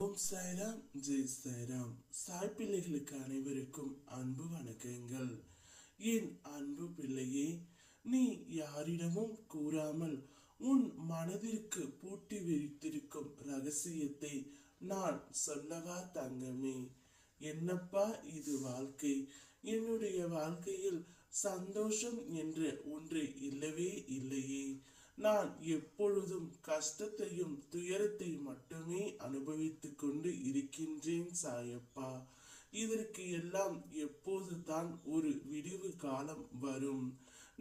ஓம் சாய்ராம், ஜெய் சாய்ராம். சாய் பிள்ளைகளுக்கு அனைவருக்கும் அன்பு வணக்கங்கள். என் அன்பு பிள்ளையே, நீ யாரிடமும் கூறாமல் உன் மனதிற்கு பூட்டி வைத்திருக்கும் ரகசியத்தை நான் சொல்லவா தங்கமே? என்னப்பா இது வாழ்க்கை? என்னுடைய வாழ்க்கையில் சந்தோஷம் என்று ஒன்று இல்லவே இல்லையே. நான் எப்பொழுதும் கஷ்டத்தையும் துயரத்தை மட்டுமே அனுபவித்துக் கொண்டு இருக்கின்றேன் சாயப்பா. இதற்கு எல்லாம் எப்போதுதான் ஒரு விடிவு காலம் வரும்?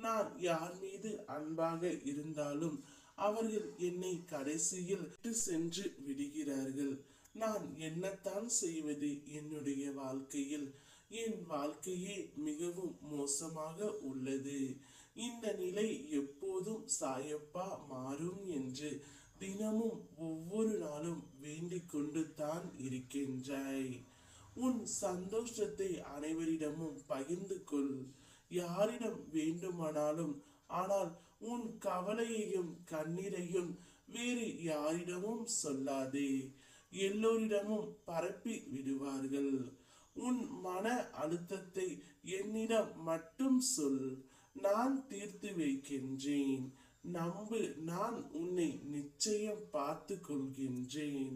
நான் யார் மீது அன்பாக இருந்தாலும் அவர்கள் என்னை கடைசியில் விட்டு சென்று விடுகிறார்கள். நான் என்னத்தான் செய்வது? என்னுடைய வாழ்க்கையில் என் வாழ்க்கையே மிகவும் மோசமாக உள்ளது. இந்த நிலை எப்போதும் சாயப்பா மாறும் என்று தினமும் ஒவ்வொரு நாளும் வேண்டிக் கொண்டு தான் இருக்கின்றாய். உன் சந்தோஷத்தை அனைவரிடமும் பகிர்ந்து கொள், யாரிடம் வேண்டுமானாலும். ஆனால் உன் கவலையையும் கண்ணீரையும் வேறு யாரிடமும் சொல்லாதே. எல்லோரிடமும் பரப்பி விடுவார்கள். உன் மன அழுத்தத்தை என்னிடம் மட்டும் சொல், நான் தீர்த்து வைக்கின்றேன். நம்பு, நான் உன்னை நிச்சயம் பார்த்து கொள்கின்றேன்.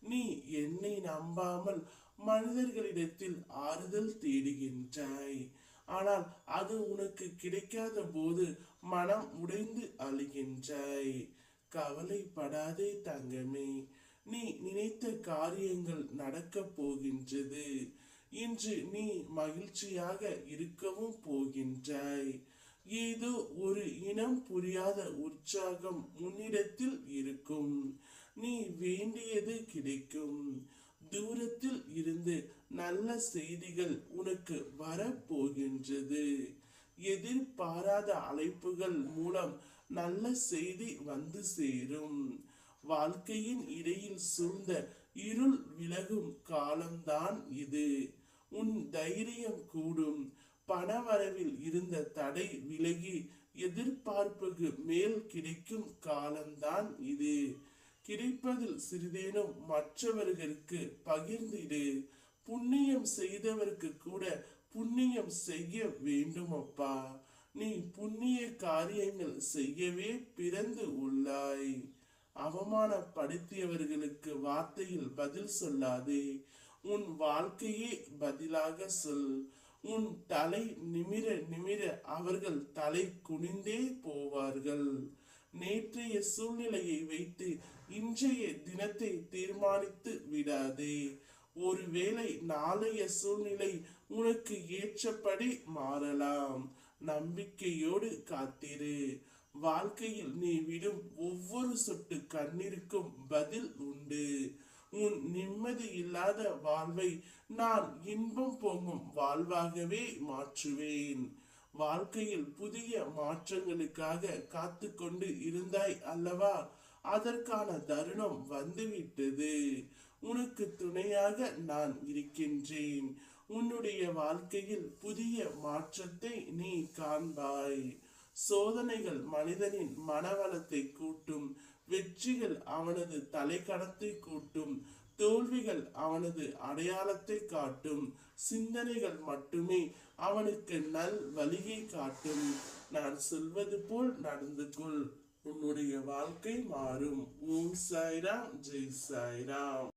நீ என்னை நம்பாமல் மனிதர்களிடத்தில் ஆறுதல் தேடுகின்றாய். ஆனால் அது உனக்கு கிடைக்காத போது மனம் உடைந்து அழுகின்றாய். கவலைப்படாதே தங்கமே, நீ நினைத்த காரியங்கள் நடக்கப் போகின்றது. இன்று நீ மகிழ்ச்சியாக இருக்கவும் போகின்றாய். ஏதோ ஒரு இனம் புரியாத உற்சாகம் உன்னிடத்தில் இருக்கும். நீ வேண்டியது கிடைக்கும். தூரத்தில் இருந்து நல்ல செய்திகள் உனக்கு வரப்போகின்றது. எதிர்பாராத அழைப்புகள் மூலம் நல்ல செய்தி வந்து சேரும். வாழ்க்கையின் இடையில் சூழ்ந்த இருள் விலகும் காலம்தான் இது. உன் தைரியம் கூடும். பணவரவில் இருந்த தடை விலகி எதிர்பார்ப்புக்கு மேல் கிடைக்கும் காலம்தான் இது. கிடைப்பதில் சிறிதேனும் மற்றவர்களுக்கு பகிர்ந்திடு. புண்ணியம் செய்தவருக்கு கூட புண்ணியம் செய்ய வேண்டுமப்பா. நீ புண்ணிய காரியங்கள் செய்யவே பிறந்து உள்ளாய். அவமானப்படுத்தியவர்களுக்கு வார்த்தையில் பதில் சொல்லாதே. உன் வாழ்க்கையே பதிலாக சொல். உன் தலை நிமிர நிமிர அவர்கள் தலை குனிந்தே போவார்கள். நேற்றைய சூழ்நிலையை வைத்து இன்றைய தினத்தை தீர்மானித்து விடாதே. ஒருவேளை நாளைய சூழ்நிலை உனக்கு ஏற்றபடி மாறலாம். நம்பிக்கையோடு காத்திரு. வாழ்க்கையில் நீ விடும் ஒவ்வொரு சொட்டு கண்ணீருக்கும் பதில் உண்டு. உன் நிம்மதி இல்லாத வாழ்வை நான் இன்பம் பொங்கும் வாழ்வாகவே மாற்றுவேன். வாழ்க்கையில் புதிய மாற்றங்களுக்காக காத்து கொண்டு இருந்தாய் அல்லவா? அதற்கான தருணம் வந்துவிட்டது. உனக்கு துணையாக நான் இருக்கின்றேன். உன்னுடைய வாழ்க்கையில் புதிய மாற்றத்தை நீ காண்பாய். சோதனைகள் மனிதனின் மனவளத்தை கூட்டும். வெற்றிகள் அவனது தலைக்கணத்தை கூட்டும். தோல்விகள் அவனது அடையாளத்தை காட்டும். சிந்தனைகள் மட்டுமே அவனுக்கு நல் வழியை காட்டும். நான் சொல்வது போல் நடந்து கொள், உன்னுடைய வாழ்க்கை மாறும். ஓம் சாய்ராம், ஜெய் சாய்ராம்.